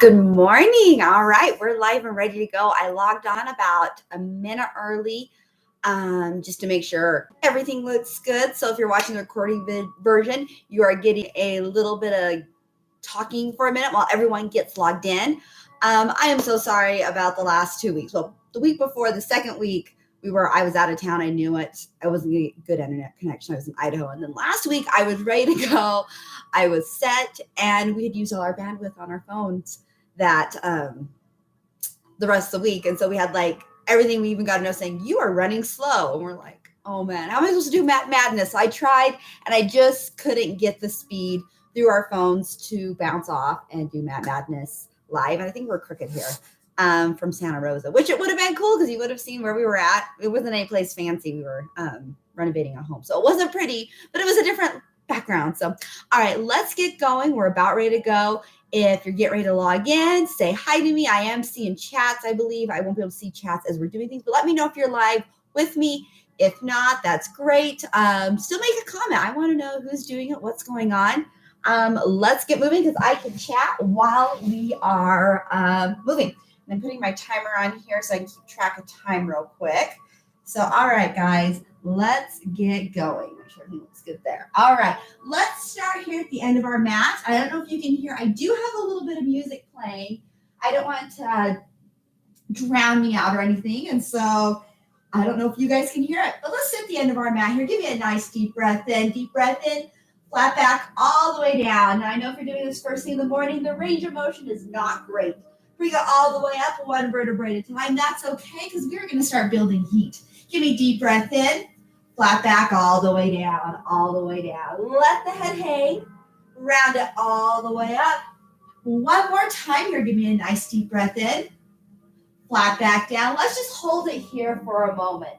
Good morning. All right, we're live and ready to go. I logged on about a minute early just to make sure everything looks good. So if you're watching the recording version, you are getting a little bit of talking for a minute while everyone gets logged in. I am so sorry about the last 2 weeks. Well, the week before, the second week, I was out of town. I knew it. I wasn't getting good internet connection. I was in Idaho. And then last week I was ready to go. I was set and we had used all our bandwidth on our phones that the rest of the week. And so we had like everything. We even got a note saying, you are running slow. And we're like, oh man, how am I supposed to do madness? So I tried and I just couldn't get the speed through our phones to bounce off and do madness live. And I think we're crooked here from Santa Rosa, which it would have been cool because you would have seen where we were at. It wasn't any place fancy. We were renovating a home. So it wasn't pretty, but it was a different background. So, all right, let's get going. We're about ready to go. If you're getting ready to log in, say hi to me. I am seeing chats, I believe. I won't be able to see chats as we're doing things, but let me know if you're live with me. If not, that's great. Still make a comment. I want to know who's doing it, what's going on. Let's get moving because I can chat while we are moving. And I'm putting my timer on here so I can keep track of time real quick. So, all right, guys, let's get going. Make sure everything looks good there. All right, let's start here at the end of our mat. I don't know if you can hear. I do have a little bit of music playing. I don't want it to drown me out or anything. And so I don't know if you guys can hear it. But let's sit at the end of our mat here. Give me a nice deep breath in. Deep breath in. Flat back all the way down. Now, I know if you're doing this first thing in the morning, the range of motion is not great. Bring it all the way up, one vertebrae at a time. That's okay because we're going to start building heat. Give me a deep breath in, flat back all the way down, all the way down. Let the head hang, round it all the way up. One more time here. Give me a nice deep breath in, flat back down. Let's just hold it here for a moment.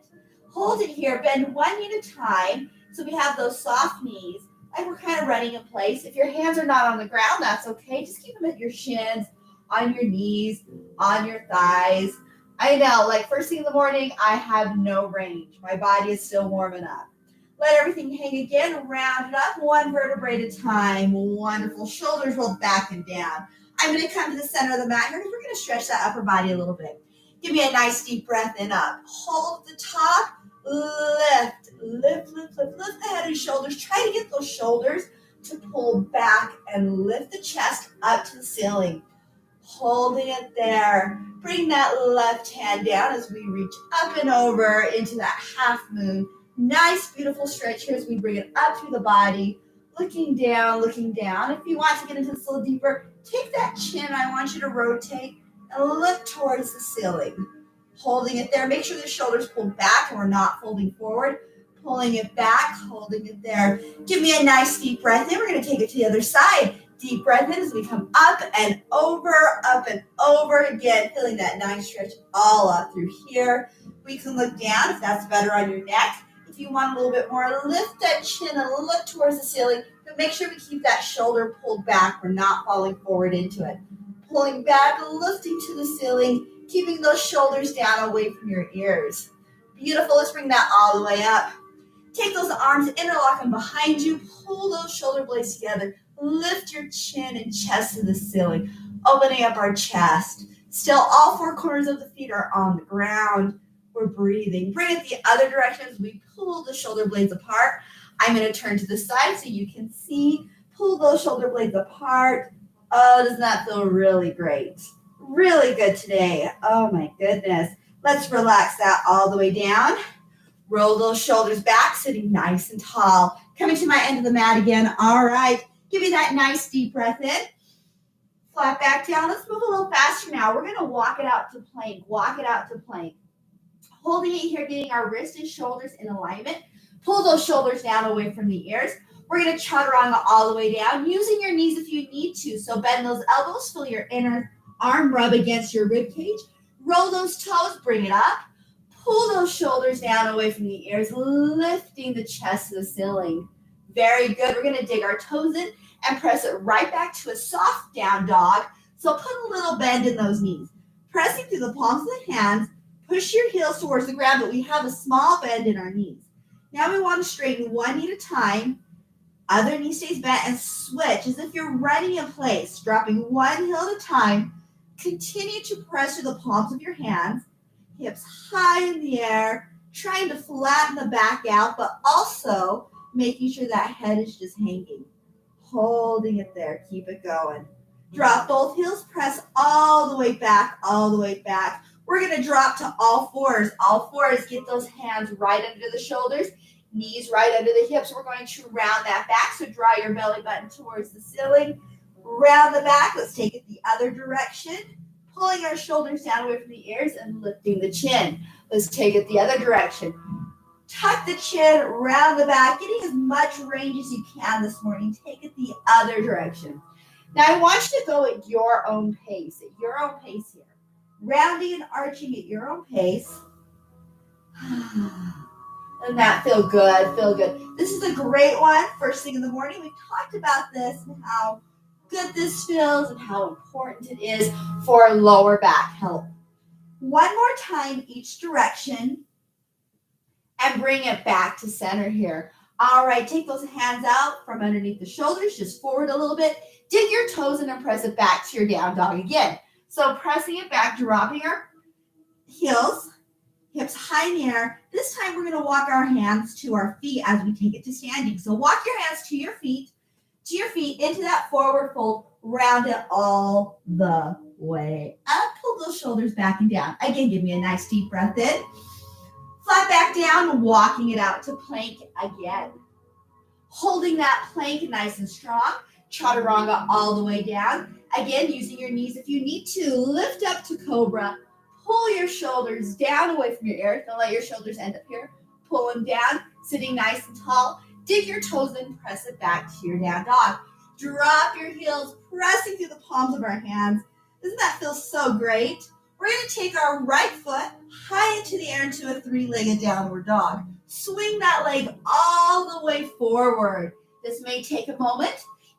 Hold it here. Bend one knee at a time so we have those soft knees. Like we're kind of running in place. If your hands are not on the ground, that's okay. Just keep them at your shins, on your knees, on your thighs. I know, like first thing in the morning, I have no range. My body is still warming up. Let everything hang again. Round it up, one vertebrae at a time. Wonderful. Shoulders rolled back and down. I'm going to come to the center of the mat here because we're going to stretch that upper body a little bit. Give me a nice deep breath in up. Hold the top. Lift the head and shoulders. Try to get those shoulders to pull back and lift the chest up to the ceiling. Holding it there. Bring that left hand down as we reach up and over into that half moon. Nice, beautiful stretch here as we bring it up through the body. Looking down, looking down. If you want to get into this a little deeper, take that chin. I want you to rotate and look towards the ceiling. Holding it there. Make sure the shoulders pull back and we're not folding forward. Pulling it back, holding it there. Give me a nice deep breath in. We're going to take it to the other side. Deep breath in as we come up and over again. Feeling that nice stretch all up through here. We can look down if that's better on your neck. If you want a little bit more, lift that chin and look towards the ceiling. But make sure we keep that shoulder pulled back. We're not falling forward into it. Pulling back, lifting to the ceiling. Keeping those shoulders down away from your ears. Beautiful. Let's bring that all the way up. Take those arms, interlock them behind you. Pull those shoulder blades together. Lift your chin and chest to the ceiling. Opening up our chest. Still, all four corners of the feet are on the ground. We're breathing. Bring it the other direction as we pull the shoulder blades apart. I'm going to turn to the side so you can see. Pull those shoulder blades apart. Oh, doesn't that feel really great? Really good today. Oh my goodness. Let's relax that all the way down. Roll those shoulders back, sitting nice and tall. Coming to my end of the mat again. All right. Give me that nice deep breath in. Flat back down. Let's move a little faster now. We're going to walk it out to plank. Walk it out to plank. Holding it here, getting our wrists and shoulders in alignment. Pull those shoulders down away from the ears. We're going to chaturanga all the way down, using your knees if you need to. So bend those elbows, feel your inner arm rub against your rib cage. Roll those toes, bring it up. Pull those shoulders down away from the ears, lifting the chest to the ceiling. Very good. We're going to dig our toes in and press it right back to a soft down dog. So put a little bend in those knees. Pressing through the palms of the hands, push your heels towards the ground, but we have a small bend in our knees. Now we want to straighten one knee at a time. Other knee stays bent and switch as if you're running in place, dropping one heel at a time. Continue to press through the palms of your hands, hips high in the air, trying to flatten the back out, but also making sure that head is just hanging. Holding it there. Keep it going. Drop both heels, press all the way back, all the way back. We're going to drop to all fours. All fours, get those hands right under the shoulders, knees right under the hips. We're going to round that back, so draw your belly button towards the ceiling. Round the back. Let's take it the other direction. Pulling our shoulders down away from the ears and lifting the chin. Let's take it the other direction. Tuck the chin, round the back, getting as much range as you can this morning. Take it the other direction. Now I want you to go at your own pace here. Rounding and arching at your own pace. Doesn't that feel good? Feel good. This is a great one. First thing in the morning, we talked about this and how good this feels and how important it is for lower back health. One more time each direction and bring it back to center here. All right, take those hands out from underneath the shoulders, just forward a little bit. Dig your toes in and press it back to your down dog again. So pressing it back, dropping our heels, hips high in the air. This time we're going to walk our hands to our feet as we take it to standing. So walk your hands to your feet, into that forward fold, round it all the way up. Pull those shoulders back and down. Again, give me a nice deep breath in. Flat back down, walking it out to plank again. Holding that plank nice and strong. Chaturanga all the way down. Again, using your knees if you need to. Lift up to cobra. Pull your shoulders down away from your ears. Don't let your shoulders end up here. Pull them down, sitting nice and tall. Dig your toes in, press it back to your down dog. Drop your heels, pressing through the palms of our hands. Doesn't that feel so great? We're going to take our right foot high into the air into a three-legged downward dog. Swing that leg all the way forward. This may take a moment.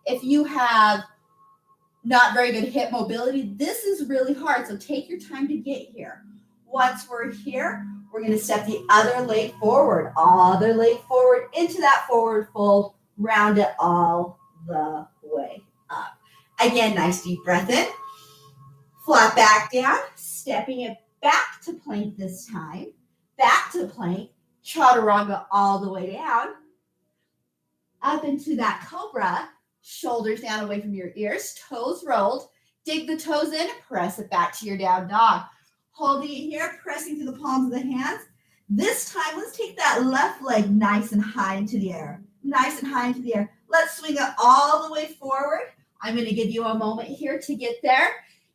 If you have not very good hip mobility, this is really hard, so take your time to get here. Once we're here, we're going to step the other leg forward, into that forward fold, round it all the way up. Again, nice deep breath in. Flat back down, stepping it back to plank this time. Back to plank, chaturanga all the way down. Up into that cobra, shoulders down away from your ears, toes rolled. Dig the toes in, press it back to your down dog. Holding it here, pressing through the palms of the hands. This time, let's take that left leg nice and high into the air. Nice and high into the air. Let's swing it all the way forward. I'm going to give you a moment here to get there.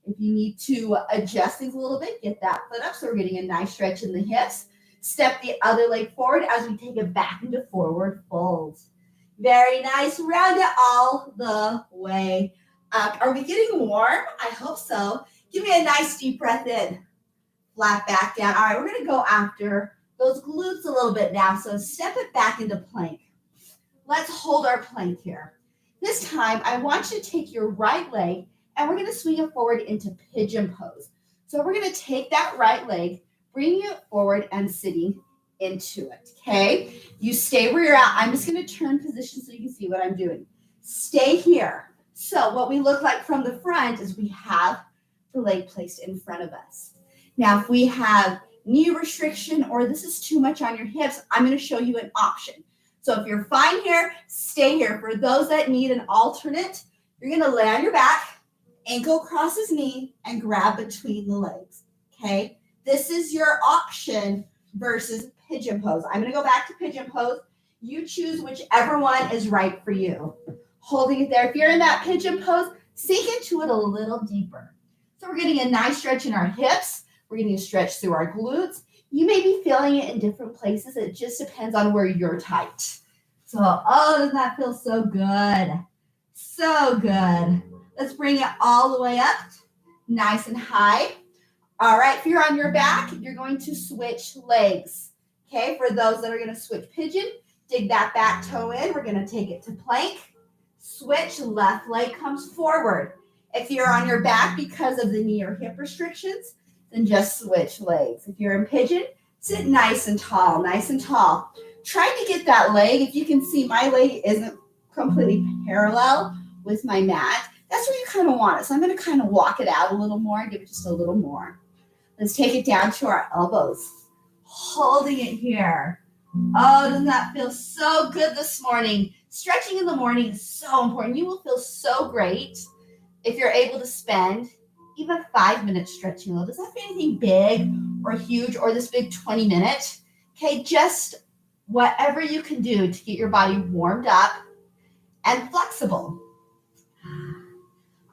If you need to adjust things a little bit, get that foot up so we're getting a nice stretch in the hips. Step the other leg forward as we take it back into forward folds. Very nice. Round it all the way up. Are we getting warm? I hope so. Give me a nice deep breath in. Flat back down. All right, we're going to go after those glutes a little bit now. So step it back into plank. Let's hold our plank here. This time, I want you to take your right leg and we're going to swing it forward into pigeon pose. So we're going to take that right leg, bringing it forward and sitting into it, okay? You stay where you're at. I'm just going to turn position so you can see what I'm doing. Stay here. So what we look like from the front is we have the leg placed in front of us. Now, if we have knee restriction or this is too much on your hips, I'm going to show you an option. So if you're fine here, stay here. For those that need an alternate, you're going to lay on your back, ankle crosses knee, and grab between the legs, okay? This is your option versus pigeon pose. I'm going to go back to pigeon pose. You choose whichever one is right for you. Holding it there. If you're in that pigeon pose, sink into it a little deeper. So we're getting a nice stretch in our hips. We're getting a stretch through our glutes. You may be feeling it in different places. It just depends on where you're tight. So, oh, doesn't that feel so good? So good. Let's bring it all the way up, nice and high. All right, if you're on your back, you're going to switch legs. Okay, for those that are going to switch pigeon, dig that back toe in. We're going to take it to plank. Switch, left leg comes forward. If you're on your back because of the knee or hip restrictions, then just switch legs. If you're in pigeon, sit nice and tall, nice and tall. Try to get that leg. If you can see, my leg isn't completely parallel with my mat. That's where you kind of want it. So I'm going to kind of walk it out a little more, give it just a little more. Let's take it down to our elbows, holding it here. Oh, doesn't that feel so good this morning? Stretching in the morning is so important. You will feel so great if you're able to spend even 5 minutes stretching. Does that feel anything big or huge or this big 20 minutes? Okay, just whatever you can do to get your body warmed up and flexible.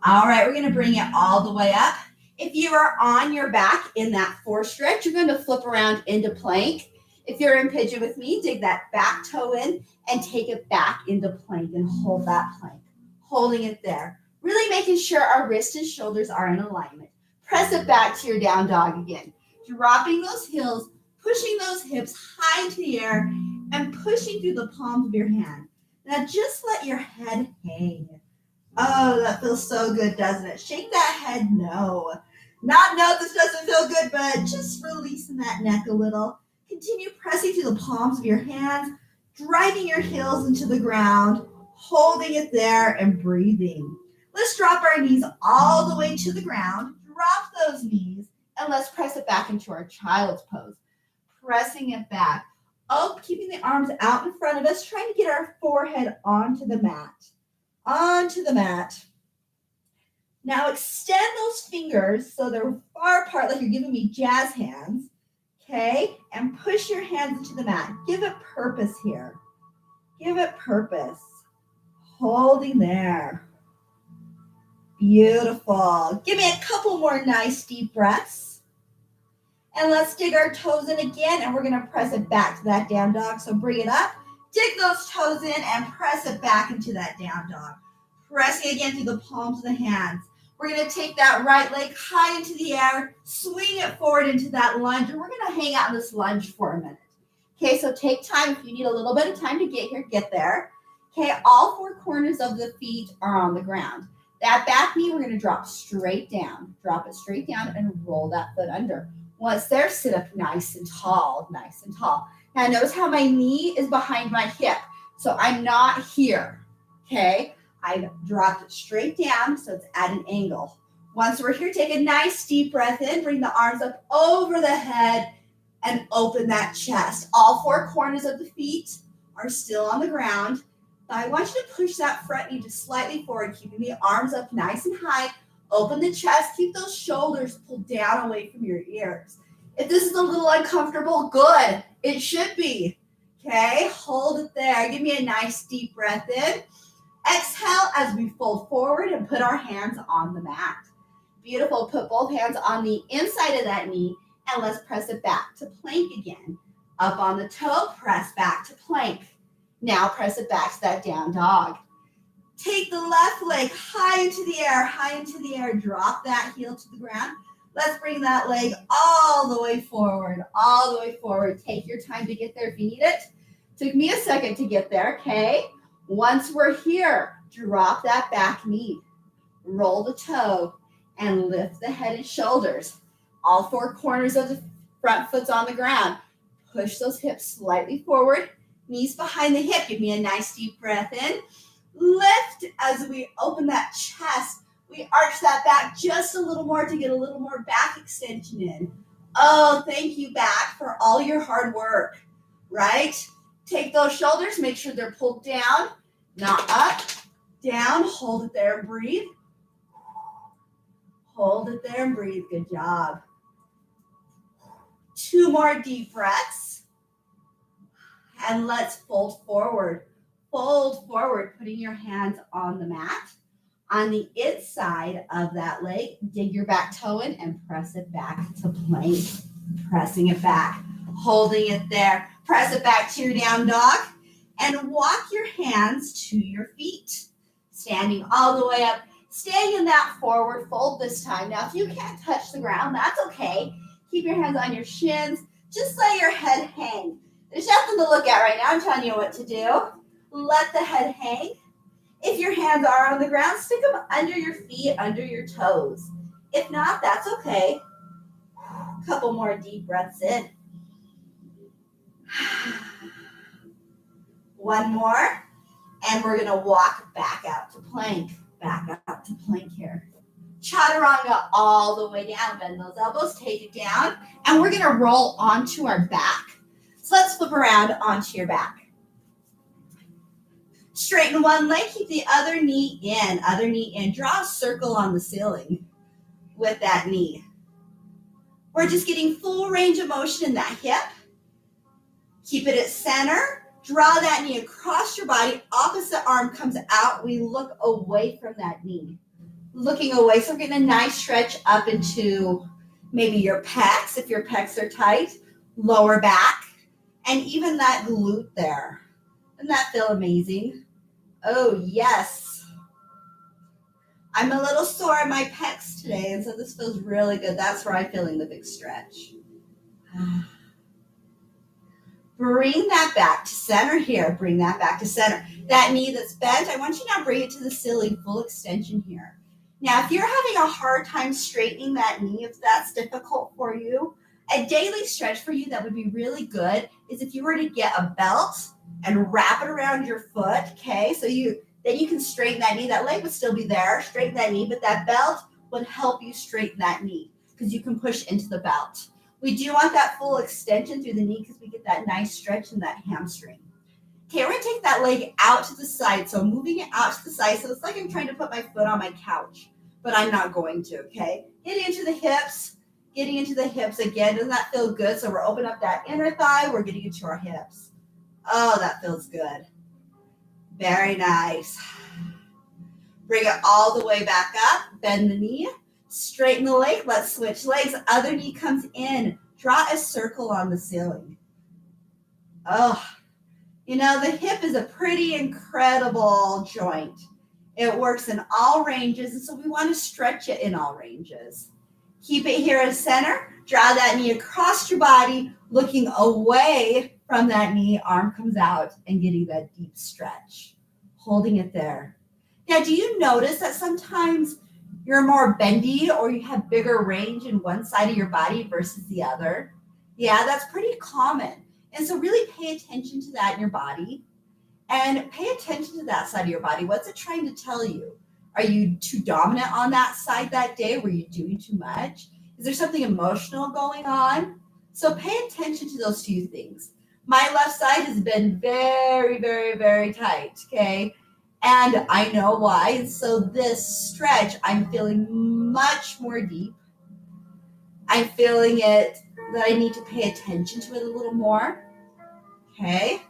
All right, we're going to bring it all the way up. If you are on your back in that 4 stretch, you're going to flip around into plank. If you're in pigeon with me, dig that back toe in and take it back into plank and hold that plank, holding it there. Really making sure our wrists and shoulders are in alignment. Press it back to your down dog again. Dropping those heels, pushing those hips high into the air and pushing through the palms of your hand. Now just let your head hang. Oh, that feels so good, doesn't it? Shake that head no. Not no, this doesn't feel good, but just releasing that neck a little. Continue pressing through the palms of your hands, driving your heels into the ground, holding it there and breathing. Let's drop our knees all the way to the ground. Drop those knees and let's press it back into our child's pose. Pressing it back. Oh, keeping the arms out in front of us, trying to get our forehead onto the mat. Onto the mat. Now extend those fingers so they're far apart like you're giving me jazz hands. Okay, and push your hands into the mat. Give it purpose here. Give it purpose. Holding there. Beautiful. Give me a couple more nice deep breaths. And let's dig our toes in again, and we're going to press it back to that down dog. So bring it up, dig those toes in, and press it back into that down dog. Pressing again through the palms of the hands. We're going to take that right leg high into the air, swing it forward into that lunge, and we're going to hang out in this lunge for a minute. Okay, so take time. If you need a little bit of time to get here, get there. Okay, all 4 corners of the feet are on the ground. That back knee, we're going to drop straight down. Drop it straight down and roll that foot under. Once there, sit up nice and tall, nice and tall. Now notice how my knee is behind my hip, so I'm not here, okay? I dropped it straight down, so it's at an angle. Once we're here, take a nice deep breath in, bring the arms up over the head, and open that chest. All 4 corners of the feet are still on the ground. But I want you to push that front knee just slightly forward, keeping the arms up nice and high. Open the chest, keep those shoulders pulled down away from your ears. If this is a little uncomfortable, good. It should be. Okay, hold it there. Give me a nice deep breath in. Exhale as we fold forward and put our hands on the mat. Beautiful. Put both hands on the inside of that knee and let's press it back to plank again. Up on the toe, press back to plank. Now press it back to that down dog. Take the left leg high into the air, drop that heel to the ground. Let's bring that leg all the way forward. Take your time to get there if you need it. Took me a second to get there, okay? Once we're here, drop that back knee, roll the toe, and lift the head and shoulders. All 4 corners of the front foot's on the ground. Push those hips slightly forward, knees behind the hip. Give me a nice deep breath in. Lift as we open that chest. We arch that back just a little more to get a little more back extension in. Oh, thank you, back, for all your hard work, right? Take those shoulders, make sure they're pulled down, not up, down. Hold it there and breathe. Hold it there and breathe. Good job. 2 more deep breaths. And let's fold forward. Fold forward, putting your hands on the mat. On the inside of that leg, dig your back toe in and press it back to plank. Pressing it back, holding it there. Press it back to your down dog and walk your hands to your feet. Standing all the way up, staying in that forward fold this time. Now, if you can't touch the ground, that's okay. Keep your hands on your shins. Just let your head hang. There's nothing to look at right now. I'm telling you what to do. Let the head hang. If your hands are on the ground, stick them under your feet, under your toes. If not, that's okay. A couple more deep breaths in. 1 more, and we're going to walk back out to plank. Back up to plank here. Chaturanga all the way down. Bend those elbows, take it down. And we're going to roll onto our back. So let's flip around onto your back. Straighten one leg, keep the other knee in. Other knee in. Draw a circle on the ceiling with that knee. We're just getting full range of motion in that hip. Keep it at center. Draw that knee across your body. Opposite arm comes out. We look away from that knee. Looking away. So we're getting a nice stretch up into maybe your pecs, if your pecs are tight, lower back, and even that glute there. Doesn't that feel amazing? Oh, yes. I'm a little sore in my pecs today, and so this feels really good. That's where I'm feeling the big stretch. Bring that back to center here. Bring that back to center. That knee that's bent, I want you now to bring it to the ceiling, full extension here. Now, if you're having a hard time straightening that knee, if that's difficult for you, a daily stretch for you that would be really good is if you were to get a belt and wrap it around your foot, okay? So then you can straighten that knee. That leg would still be there, straighten that knee, but that belt would help you straighten that knee because you can push into the belt. We do want that full extension through the knee because we get that nice stretch in that hamstring. Okay, we're going to take that leg out to the side. So moving it out to the side. So it's like I'm trying to put my foot on my couch, but I'm not going to, okay? Getting into the hips again. Doesn't that feel good? So we're opening up that inner thigh. We're getting into our hips. Oh, that feels good. Very nice. Bring it all the way back up. Bend the knee. Straighten the leg. Let's switch legs. Other knee comes in. Draw a circle on the ceiling. Oh, the hip is a pretty incredible joint. It works in all ranges, and so we want to stretch it in all ranges. Keep it here at center. Draw that knee across your body, looking away from that knee. Arm comes out and getting that deep stretch. Holding it there. Now, do you notice that sometimes you're more bendy or you have bigger range in one side of your body versus the other? Yeah, that's pretty common. And so really pay attention to that in your body and pay attention to that side of your body. What's it trying to tell you? Are you too dominant on that side that day? Were you doing too much? Is there something emotional going on? So pay attention to those two things. My left side has been very, very, very tight, okay? And I know why. So this stretch, I'm feeling much more deep. I'm feeling it that I need to pay attention to it a little more. Okay?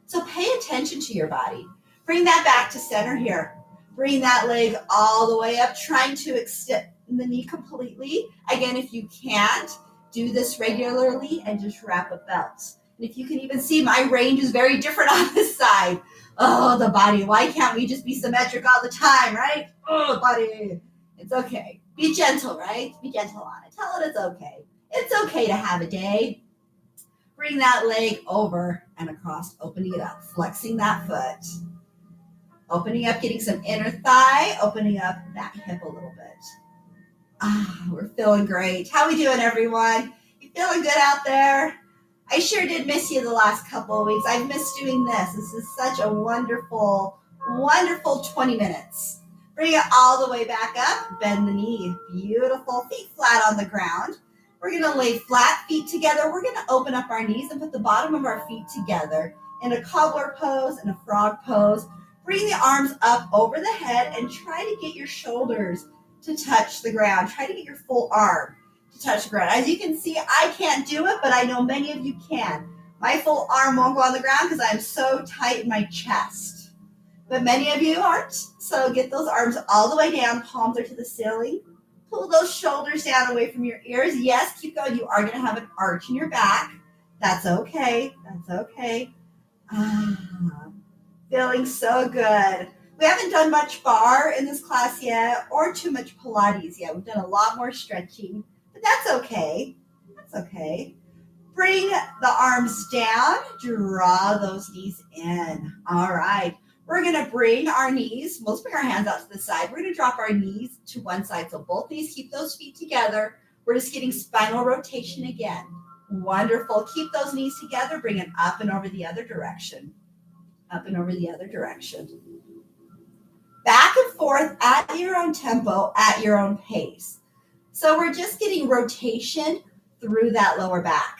So pay attention to your body. Bring that back to center here. Bring that leg all the way up, trying to extend the knee completely. Again, if you can't, do this regularly and just wrap a belt. And if you can even see, my range is very different on this side. Oh, the body. Why can't we just be symmetric all the time, right? Oh, body. It's okay. Be gentle, right? Be gentle on it. Tell it it's okay. It's okay to have a day. Bring that leg over and across, opening it up, flexing that foot. Opening up, getting some inner thigh, opening up that hip a little bit. We're feeling great. How we doing, everyone? You feeling good out there? I sure did miss you the last couple of weeks. I've missed doing this. This is such a wonderful, wonderful 20 minutes. Bring it all the way back up. Bend the knee. Beautiful. Feet flat on the ground. We're going to lay flat, feet together. We're going to open up our knees and put the bottom of our feet together in a cobbler pose and a frog pose. Bring the arms up over the head and try to get your shoulders to touch the ground. Try to get your full arm to touch the ground. As you can see, I can't do it, but I know many of you can. My full arm won't go on the ground because I'm so tight in my chest. But many of you aren't. So get those arms all the way down. Palms are to the ceiling. Pull those shoulders down away from your ears. Yes, keep going. You are going to have an arch in your back. That's okay. That's okay. Feeling so good. We haven't done much bar in this class yet or too much Pilates yet. We've done a lot more stretching, but that's okay. That's okay. Bring the arms down. Draw those knees in. All right. We're going to bring our knees. Let's bring our hands out to the side. We're going to drop our knees to one side. So both knees, keep those feet together. We're just getting spinal rotation again. Wonderful. Keep those knees together. Bring it up and over the other direction. Up and over the other direction. Back and forth at your own tempo, at your own pace. So we're just getting rotation through that lower back.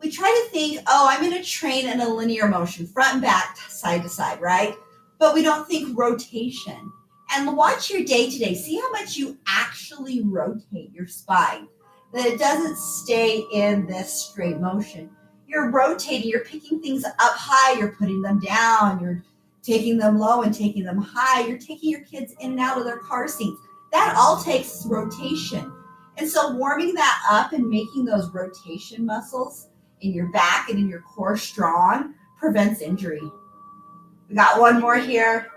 We try to think, oh, I'm going to train in a linear motion, front and back, side to side, right? But we don't think rotation. And watch your day to day. See how much you actually rotate your spine, that it doesn't stay in this straight motion. You're rotating, you're picking things up high, you're putting them down, you're taking them low and taking them high, you're taking your kids in and out of their car seats. That all takes rotation. And so warming that up and making those rotation muscles in your back and in your core strong prevents injury. We got one more here.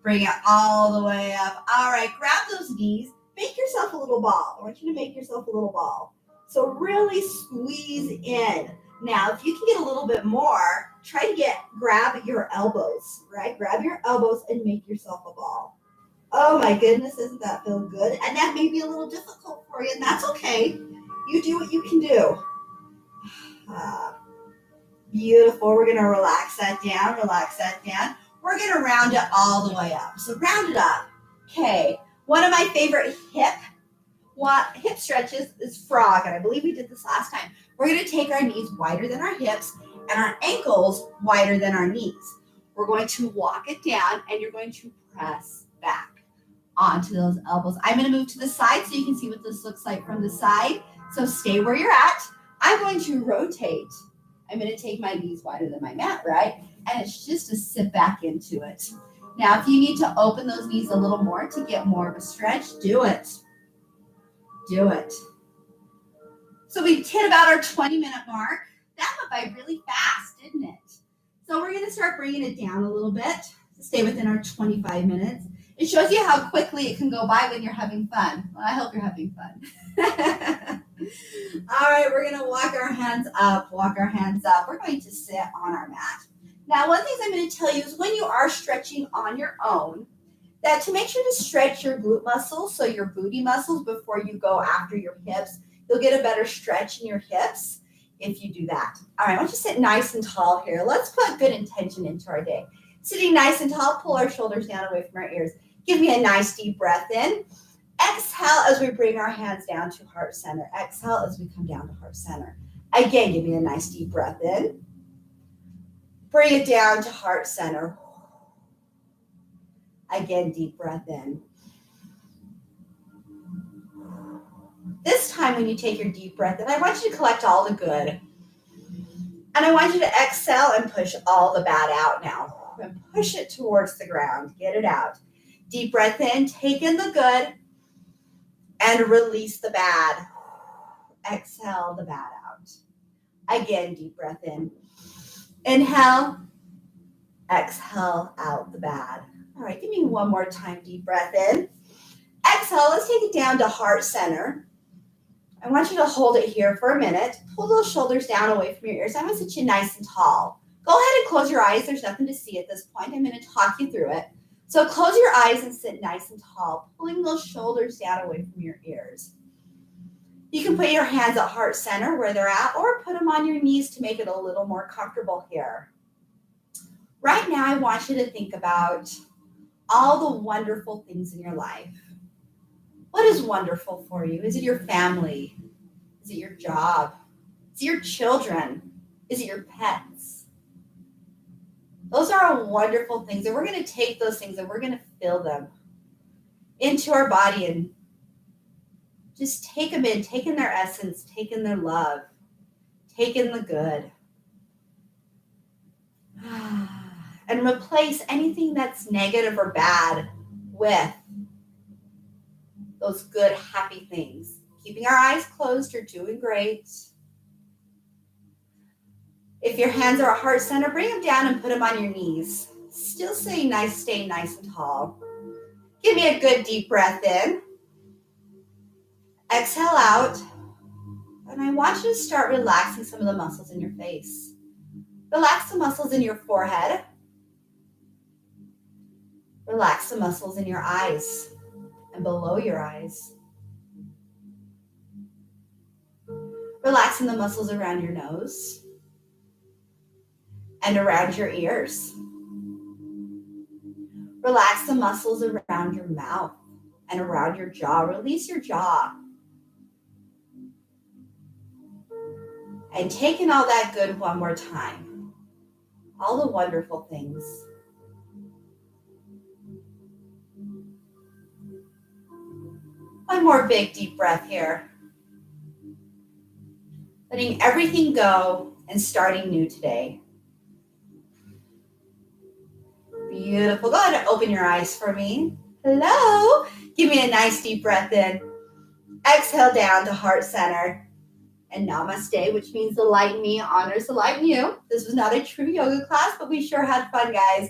Bring it all the way up. All right, grab those knees. Make yourself a little ball. I want you to make yourself a little ball. So really squeeze in. Now, if you can get a little bit more, try to grab your elbows, right? Grab your elbows and make yourself a ball. Oh my goodness, doesn't that feel good? And that may be a little difficult for you, and that's okay. You do what you can do. Beautiful. We're going to relax that down, relax that down. We're going to round it all the way up. So round it up. Okay. One of my favorite hip stretches is frog, and I believe we did this last time. We're going to take our knees wider than our hips and our ankles wider than our knees. We're going to walk it down, and you're going to press back onto those elbows. I'm going to move to the side so you can see what this looks like from the side. So stay where you're at. I'm going to rotate. I'm going to take my knees wider than my mat, right? And it's just to sit back into it. Now, if you need to open those knees a little more to get more of a stretch, do it. Do it. So we hit about our 20-minute mark. That went by really fast, didn't it? So we're going to start bringing it down a little bit to stay within our 25 minutes. It shows you how quickly it can go by when you're having fun. Well, I hope you're having fun. All right, we're going to walk our hands up, We're going to sit on our mat. Now, one thing I'm going to tell you is when you are stretching on your own, that to make sure to stretch your glute muscles, so your booty muscles, before you go after your hips. You'll get a better stretch in your hips if you do that. All right, I want you to sit nice and tall here. Let's put good intention into our day. Sitting nice and tall, pull our shoulders down away from our ears. Give me a nice deep breath in. Exhale as we bring our hands down to heart center. Exhale as we come down to heart center. Again, give me a nice deep breath in. Bring it down to heart center. Again, deep breath in. This time when you take your deep breath in, I want you to collect all the good. And I want you to exhale and push all the bad out now. And push it towards the ground. Get it out. Deep breath in, take in the good, and release the bad. Exhale the bad out. Again, deep breath in. Inhale, exhale out the bad. All right, give me one more time, deep breath in. Exhale, let's take it down to heart center. I want you to hold it here for a minute. Pull those shoulders down away from your ears. I'm going to sit you nice and tall. Go ahead and close your eyes. There's nothing to see at this point. I'm going to talk you through it. So close your eyes and sit nice and tall, pulling those shoulders down away from your ears. You can put your hands at heart center where they're at, or put them on your knees to make it a little more comfortable here. Right now, I want you to think about all the wonderful things in your life. What is wonderful for you? Is it your family? Is it your job? Is it your children? Is it your pets? Those are wonderful things. And we're going to take those things and we're going to feel them into our body and just take them in, take in their essence, take in their love, take in the good. And replace anything that's negative or bad with those good, happy things. Keeping our eyes closed, you're doing great. If your hands are at heart center, bring them down and put them on your knees. Still staying nice and tall. Give me a good deep breath in. Exhale out. And I want you to start relaxing some of the muscles in your face. Relax the muscles in your forehead. Relax the muscles in your eyes and below your eyes. Relaxing the muscles around your nose and around your ears. Relax the muscles around your mouth and around your jaw. Release your jaw. And take in all that good one more time. All the wonderful things. One more big deep breath here. Letting everything go and starting new today. Beautiful. Go ahead and open your eyes for me. Hello. Give me a nice deep breath in. Exhale down to heart center. And namaste, which means the light in me honors the light in you. This was not a true yoga class, but we sure had fun, guys.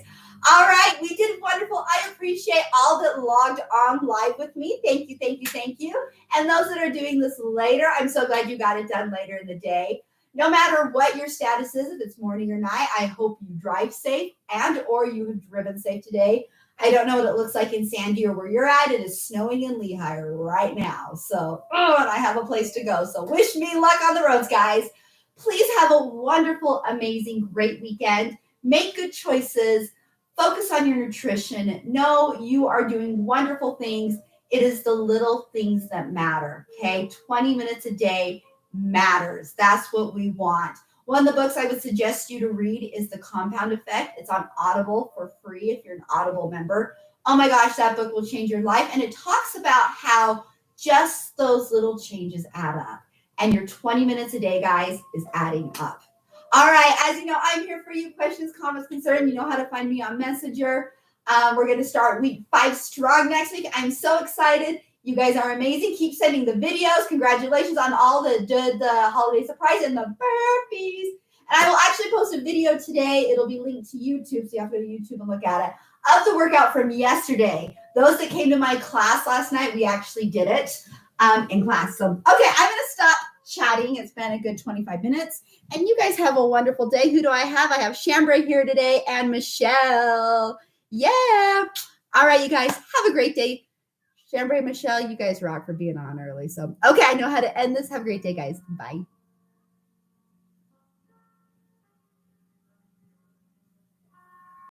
All right, we did wonderful. I appreciate all that logged on live with me. Thank you, thank you, thank you. And those that are doing this later, I'm so glad you got it done later in the day. No matter what your status is, if it's morning or night, I hope you drive safe and or you have driven safe today. I don't know what it looks like in Sandy or where you're at. It is snowing in Lehigh right now. So, and I have a place to go. So wish me luck on the roads, guys. Please have a wonderful, amazing, great weekend. Make good choices. Focus on your nutrition. Know you are doing wonderful things. It is the little things that matter, okay? 20 minutes a day matters. That's what we want. One of the books I would suggest you to read is The Compound Effect. It's on Audible for free if you're an Audible member. Oh my gosh, that book will change your life. And it talks about how just those little changes add up. And your 20 minutes a day, guys, is adding up. All right, as you know, I'm here for you. Questions, comments, concerns. You know how to find me on Messenger. We're going to start week 5 strong next week. I'm so excited. You guys are amazing. Keep sending the videos. Congratulations on all the holiday surprise and the burpees. And I will actually post a video today. It'll be linked to YouTube, so you have to go to YouTube and look at it, of the workout from yesterday. Those that came to my class last night, we actually did it in class. So, okay, I'm going to stop chatting. It's been a good 25 minutes. And you guys have a wonderful day. Who do I have? I have Chambray here today and Michelle. Yeah. All right, you guys, have a great day. Chambray, Michelle, you guys rock for being on early. So, okay, I know how to end this. Have a great day, guys. Bye.